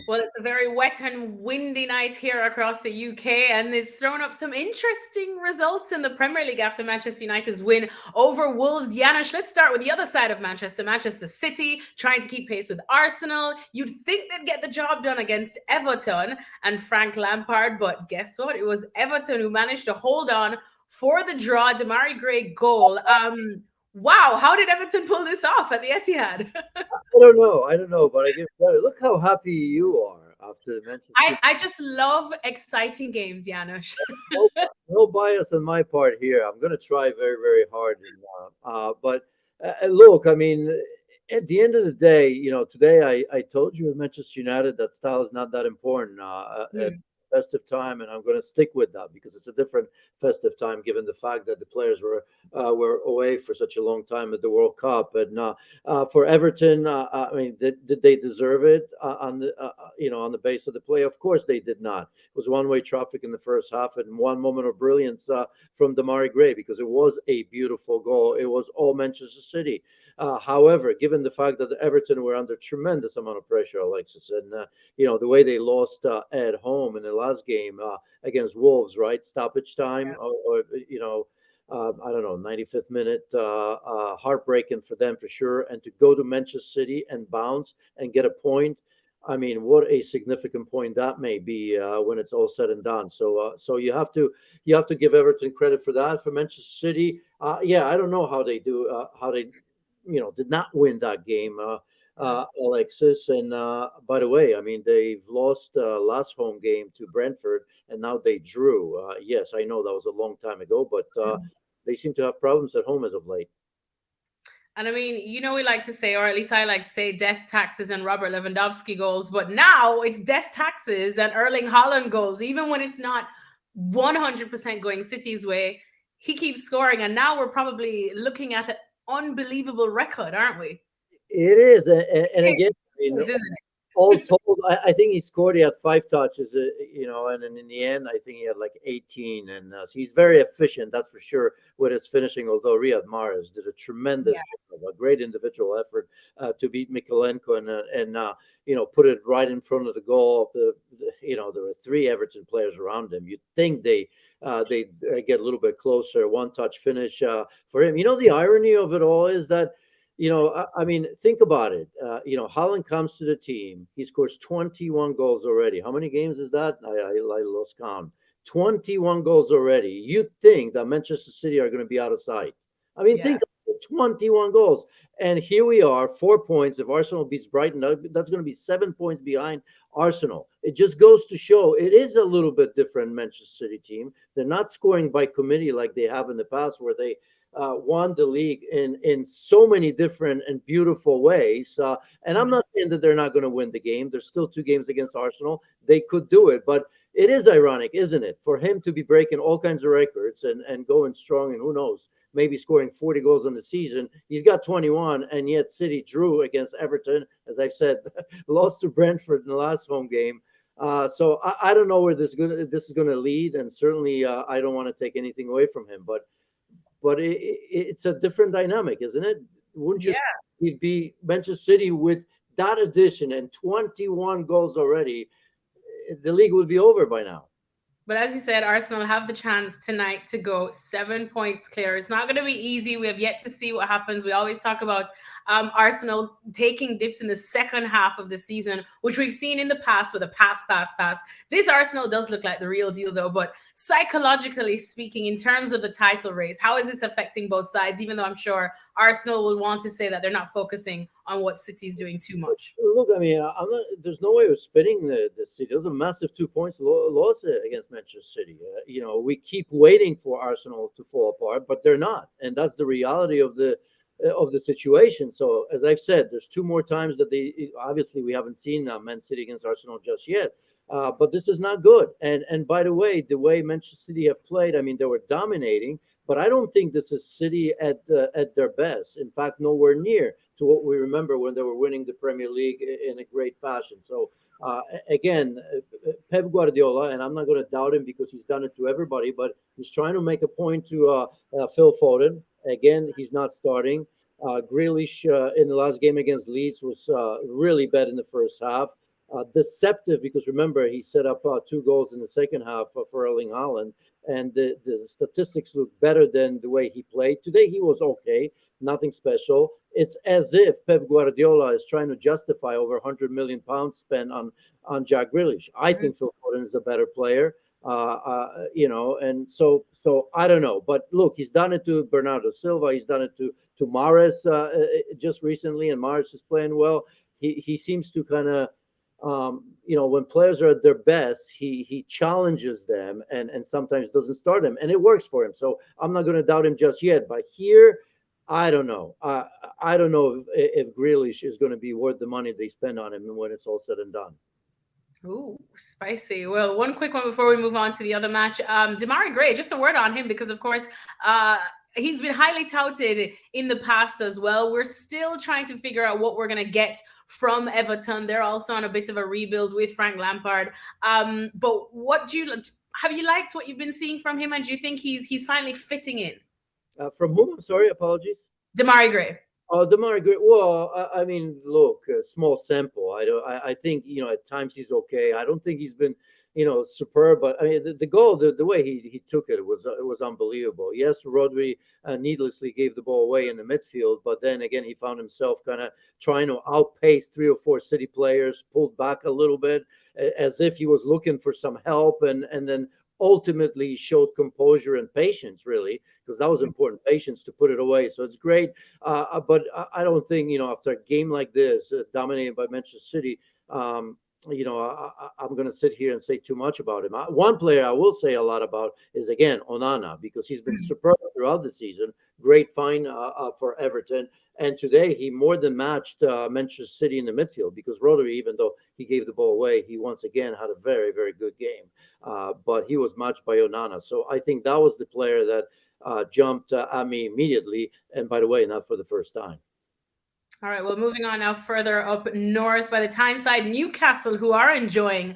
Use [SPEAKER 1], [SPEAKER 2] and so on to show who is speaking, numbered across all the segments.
[SPEAKER 1] Well, it's a very wet and windy night here across the UK, and it's thrown up some interesting results in the Premier League after Manchester United's win over Wolves. Janusz, let's start with the other side of Manchester. Manchester City trying to keep pace with Arsenal. You'd think they'd get the job done against Everton and Frank Lampard, but guess what? It was Everton who managed to hold on for the draw. Demarai Gray goal. Wow, how did Everton pull this off at the Etihad?
[SPEAKER 2] I don't know, but I give credit. Look how happy you are after the Manchester
[SPEAKER 1] I,
[SPEAKER 2] City.
[SPEAKER 1] I just love exciting games, Janusz.
[SPEAKER 2] No, no bias on my part here. I'm going to try very, very hard. But look, I mean, at the end of the day, today I told you at Manchester United that style is not that important at
[SPEAKER 1] Mm,
[SPEAKER 2] festive time, and I'm going to stick with that because it's a different festive time given the fact that the players were away for such a long time at the World Cup. And for Everton, I mean, did they deserve it on the on the base of the play? Of course, they did not. It was one-way traffic in the first half, and one moment of brilliance from Demarai Gray because it was a beautiful goal. It was all Manchester City. However, given the fact that Everton were under tremendous amount of pressure, Alexis, and the way they lost at home in the last game against Wolves, right? Stoppage time, or I don't know, 95th minute, heartbreaking for them for sure. And to go to Manchester City and bounce and get a point, I mean, what a significant point that may be when it's all said and done. So you have to give Everton credit for that. For Manchester City, yeah, I don't know how they did not win that game. Alexis, and by the way, I mean they've lost last home game to Brentford, and now they drew. Yes, I know that was a long time ago, but
[SPEAKER 1] mm.
[SPEAKER 2] they seem to have problems at home as of late.
[SPEAKER 1] And I mean, we like to say, or at least I like to say, death taxes and Robert Lewandowski goals. But now it's death taxes and Erling Haaland goals. Even when it's not 100% going City's way, he keeps scoring. And now we're probably looking at an unbelievable record, aren't we?
[SPEAKER 2] It is, and
[SPEAKER 1] It
[SPEAKER 2] again, I mean,
[SPEAKER 1] is, isn't
[SPEAKER 2] all
[SPEAKER 1] it?
[SPEAKER 2] told, I think he scored. He had 5 touches, and then in the end, I think he had like 18. And so he's very efficient, that's for sure, with his finishing. Although Riyad Mahrez did a tremendous
[SPEAKER 1] Yeah.
[SPEAKER 2] job, a great individual effort to beat Michallenko and put it right in front of the goal. There were three Everton players around him. You'd think they get a little bit closer. One touch finish for him. The irony of it all is that I mean, think about it. Holland comes to the team. He scores 21 goals already. How many games is that? I lost count. 21 goals already. You'd think that Manchester City are going to be out of sight. I mean,
[SPEAKER 1] Yeah.
[SPEAKER 2] think of it, 21 goals. And here we are, 4 points. If Arsenal beats Brighton, that's going to be 7 points behind Arsenal. It just goes to show it is a little bit different Manchester City team. They're not scoring by committee like they have in the past, where they won the league in so many different and beautiful ways. And I'm
[SPEAKER 1] Mm.
[SPEAKER 2] not saying that they're not going to win the game. There's still 2 games against Arsenal. They could do it, but it is ironic, isn't it, for him to be breaking all kinds of records and going strong, and who knows, maybe scoring 40 goals in the season. He's got 21, and yet City drew against Everton, as I've said, lost to Brentford in the last home game. So I don't know where this is going to lead, and certainly I don't want to take anything away from him, but it's a different dynamic, isn't it? Wouldn't you?
[SPEAKER 1] Yeah.
[SPEAKER 2] It'd be Manchester City with that addition and 21 goals already. The league would be over by now.
[SPEAKER 1] But as you said, Arsenal have the chance tonight to go 7 points clear. It's not going to be easy. We have yet to see what happens. We always talk about Arsenal taking dips in the second half of the season, which we've seen in the past with a pass. This Arsenal does look like the real deal, though. But psychologically speaking, in terms of the title race, how is this affecting both sides? Even though I'm sure Arsenal will want to say that they're not focusing on what City's doing too much.
[SPEAKER 2] Look, I mean, I'm not. There's no way of spinning the City. It was a massive 2 points loss against Manchester City. We keep waiting for Arsenal to fall apart, but they're not, and that's the reality of the situation. So, as I've said, there's two more times that they obviously we haven't seen Man City against Arsenal just yet. But this is not good. And by the way Manchester City have played, I mean, they were dominating, but I don't think this is City at their best. In fact, nowhere near to what we remember when they were winning the Premier League in a great fashion. So again, Pep Guardiola, and I'm not going to doubt him because he's done it to everybody, but he's trying to make a point to Phil Foden. Again, he's not starting. Grealish in the last game against Leeds was really bad in the first half. deceptive because remember he set up 2 goals in the second half for Erling Haaland, and the statistics look better than the way he played today. He was okay, nothing special. It's as if Pep Guardiola is trying to justify over 100 million pounds spent on Jack Grealish. I think Phil Foden is a better player. And so I don't know, but look, he's done it to Bernardo Silva, he's done it to Mahrez just recently, and Mahrez is playing well. He seems to kind of when players are at their best, he challenges them and sometimes doesn't start them, and it works for him. So I'm not going to doubt him just yet. But here, I don't know. I don't know if Grealish is going to be worth the money they spend on him when it's all said and done.
[SPEAKER 1] Ooh, spicy. Well, one quick one before we move on to the other match. Demarai Gray, just a word on him because, of course, he's been highly touted in the past as well. We're still trying to figure out what we're going to get from Everton. They're also on a bit of a rebuild with Frank Lampard. But have you liked what you've been seeing from him, and do you think he's finally fitting in?
[SPEAKER 2] From whom? I'm sorry, apologies.
[SPEAKER 1] Demarai Gray.
[SPEAKER 2] Oh, Demarai Gray. Well, I mean, look, small sample. I think at times he's okay. I don't think he's been superb, but I mean the goal, the way he took it was unbelievable. Yes, Rodri needlessly gave the ball away in the midfield, but then again he found himself kind of trying to outpace 3 or 4 City players, pulled back a little bit as if he was looking for some help, and then ultimately showed composure and patience, really, because that was important, patience to put it away. So it's great, but I don't think after a game like this, dominated by Manchester City, I'm going to sit here and say too much about him. One player I will say a lot about is, again, Onana, because he's been superb throughout the season. Great find for Everton. And today he more than matched Manchester City in the midfield, because Rodri, even though he gave the ball away, he once again had a very, very good game. But he was matched by Onana. So I think that was the player that jumped at me immediately. And by the way, not for the first time.
[SPEAKER 1] All right, well, moving on now further up north by the Tyneside, Newcastle, who are enjoying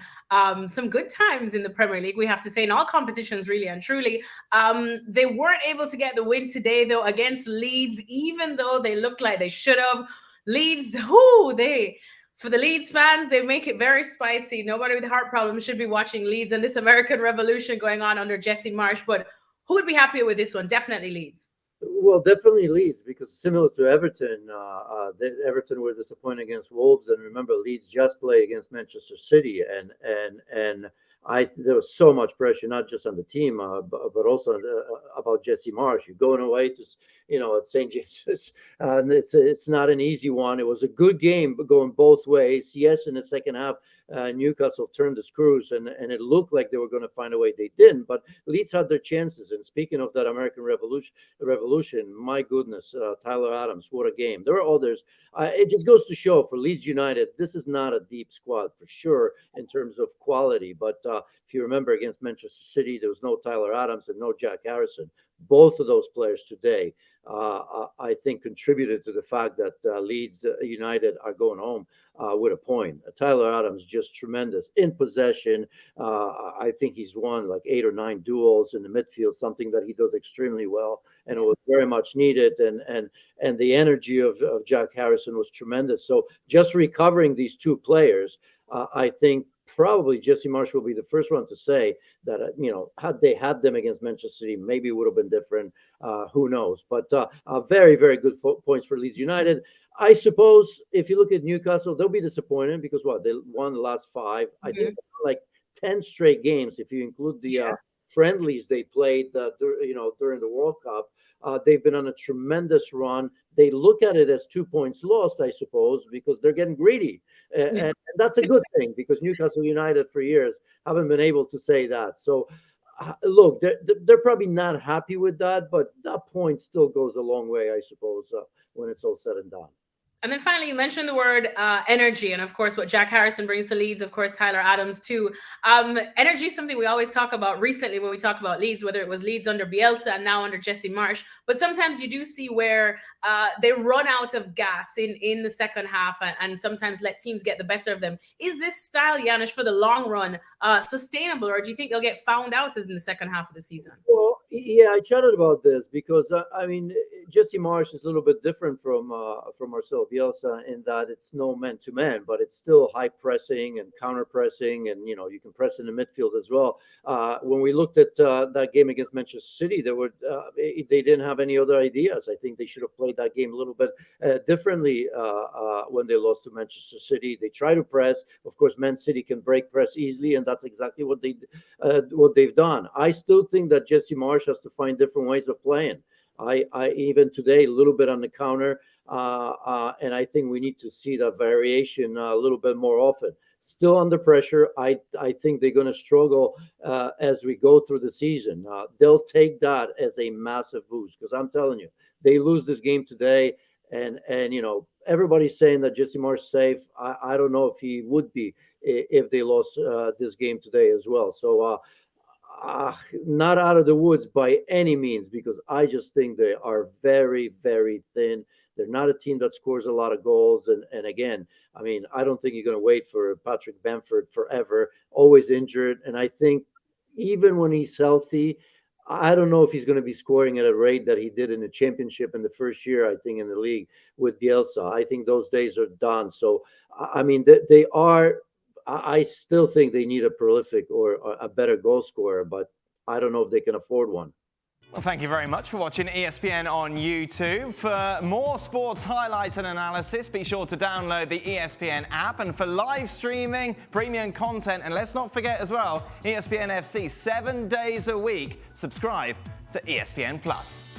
[SPEAKER 1] some good times in the Premier League, we have to say, in all competitions, really and truly. They weren't able to get the win today, though, against Leeds, even though they looked like they should have. Leeds, for the Leeds fans, they make it very spicy. Nobody with heart problems should be watching Leeds and this American Revolution going on under Jesse Marshs. But who would be happier with this one? Definitely Leeds.
[SPEAKER 2] Well, definitely Leeds, because similar to Everton, Everton were disappointed against Wolves, and remember Leeds just played against Manchester City, and there was so much pressure, not just on the team, but also about Jesse Marshs. You're going away to at St. James's, and it's not an easy one. It was a good game, but going both ways. Yes, in the second half, Newcastle turned the screws, and it looked like they were going to find a way. They didn't, but Leeds had their chances. And speaking of that American Revolution, my goodness, Tyler Adams, what a game! There are others. It just goes to show for Leeds United, this is not a deep squad for sure in terms of quality. But if you remember against Manchester City, there was no Tyler Adams and no Jack Harrison. Both of those players today, I think, contributed to the fact that Leeds United are going home with a point. Tyler Adams, just tremendous in possession. I think he's won like 8 or 9 duels in the midfield, something that he does extremely well, and it was very much needed. And the energy of Jack Harrison was tremendous. So just recovering these 2 players, I think probably Jesse Marshs will be the first one to say that had they had them against Manchester City, maybe it would have been different. Who knows? But very, very good points for Leeds United. I suppose if you look at Newcastle, they'll be disappointed because they won the last 5. I think like 10 straight games if you include the friendlies they played during the World Cup. They've been on a tremendous run. They look at it as 2 points lost, I suppose, because they're getting greedy. And that's a good thing, because Newcastle United for years haven't been able to say that. So, look, they're probably not happy with that, but that point still goes a long way, I suppose, when it's all said and done.
[SPEAKER 1] And then finally, you mentioned the word energy, and of course, what Jack Harrison brings to Leeds, of course, Tyler Adams too. Energy is something we always talk about recently when we talk about Leeds, whether it was Leeds under Bielsa and now under Jesse Marshs. But sometimes you do see where they run out of gas in the second half and sometimes let teams get the better of them. Is this style, Janusz, for the long run sustainable, or do you think they'll get found out as in the second half of the season?
[SPEAKER 2] Well, Yeah, I chatted about this because I mean Jesse Marshs is a little bit different from Marcelo Bielsa in that it's no man to man, but it's still high pressing and counter pressing, and you can press in the midfield as well. When we looked at that game against Manchester City, they didn't have any other ideas. I think they should have played that game a little bit differently when they lost to Manchester City. They try to press. Of course, Man City can break press easily, and that's exactly what they've done. I still think that Jesse Marshs has to find different ways of playing. I even today a little bit on the counter, and I think we need to see that variation a little bit more often. Still under pressure. I think they're going to struggle as we go through the season. They'll take that as a massive boost because I'm telling you, they lose this game today, and everybody's saying that Jesse Marshs safe. I don't know if he would be if they lost this game today as well. So. Not out of the woods by any means, because I just think they are very, very thin. They're not a team that scores a lot of goals. And again, I mean, I don't think you're going to wait for Patrick Bamford forever, always injured. And I think even when he's healthy, I don't know if he's going to be scoring at a rate that he did in the championship in the first year, I think, in the league with Bielsa. I think those days are done. So, I mean, they are. I still think they need a prolific or a better goal scorer, but I don't know if they can afford one.
[SPEAKER 3] Well, thank you very much for watching ESPN on YouTube. For more sports highlights and analysis, be sure to download the ESPN app. And for live streaming, premium content, and let's not forget as well, ESPN FC 7 days a week. Subscribe to ESPN Plus.